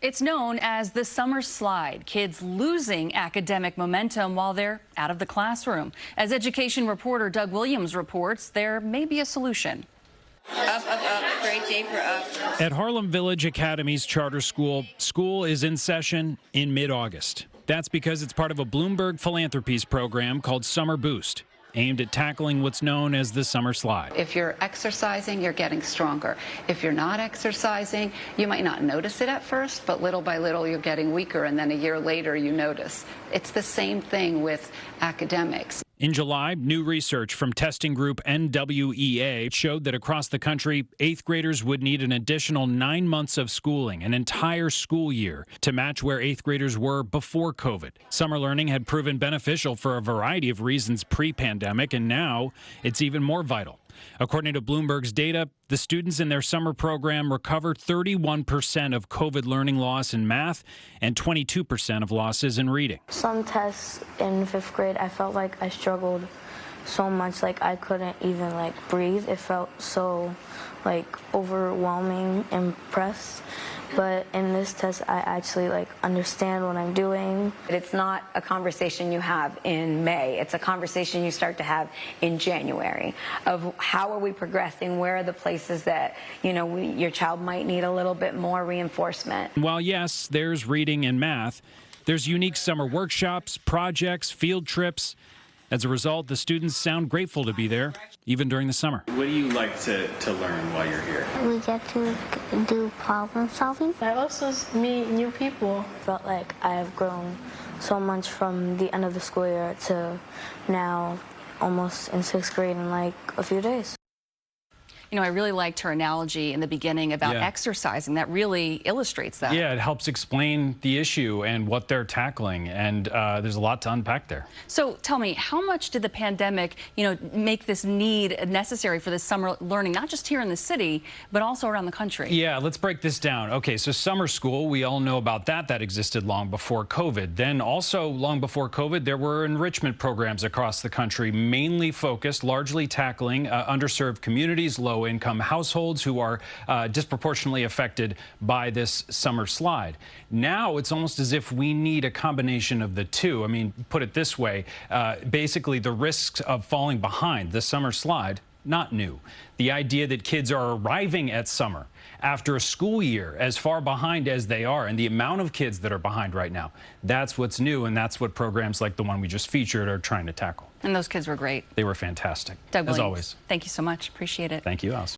It's known as the summer slide, kids losing academic momentum while they're out of the classroom. As education reporter Doug Williams reports, there may be a solution. Up, great day for up. At Harlem Village Academy's charter school, school is in session in mid-August. That's because it's part of a Bloomberg Philanthropies program called Summer Boost, aimed at tackling what's known as the summer slide. If you're exercising, you're getting stronger. If you're not exercising, you might not notice it at first, but little by little you're getting weaker, and then a year later you notice. It's the same thing with academics. In July, new research from testing group NWEA showed that across the country, 8th graders would need an additional 9 months of schooling, an entire school year, to match where 8th graders were before COVID. Summer learning had proven beneficial for a variety of reasons pre-pandemic, and now it's even more vital. According to Bloomberg's data, the students in their summer program recovered 31% of COVID learning loss in math and 22% of losses in reading. Some tests in 5th grade, I felt like I struggled so much, like I couldn't even breathe. It felt so overwhelming and pressed. But in this test, I actually understand what I'm doing. It's not a conversation you have in May. It's a conversation you start to have in January of how are we progressing? Where are the places that, your child might need a little bit more reinforcement? While yes, there's reading and math, there's unique summer workshops, projects, field trips. As a result, the students sound grateful to be there, even during the summer. What do you like to learn while you're here? We get to do problem solving. I also meet new people. I felt like I have grown so much from the end of the school year to now, almost in 6th grade in a few days. I really liked her analogy in the beginning about exercising. That really illustrates that. Yeah, it helps explain the issue and what they're tackling, and there's a lot to unpack there. So tell me, how much did the pandemic, make this need necessary for this summer learning, not just here in the city, but also around the country? Yeah, let's break this down. Okay, so summer school, we all know about that. That existed long before COVID. Then also long before COVID, there were enrichment programs across the country, mainly focused, largely tackling underserved communities, low-income households who are disproportionately affected by this summer slide. Now it's almost as if we need a combination of the two. I mean, put it this way, basically the risks of falling behind the summer slide, not new. The idea that kids are arriving at summer after a school year as far behind as they are, and the amount of kids that are behind right now, that's what's new, and that's what programs like the one we just featured are trying to tackle. And those kids were great. They were fantastic, Doug Williams, as always. Thank you so much. Appreciate it. Thank you, Alice.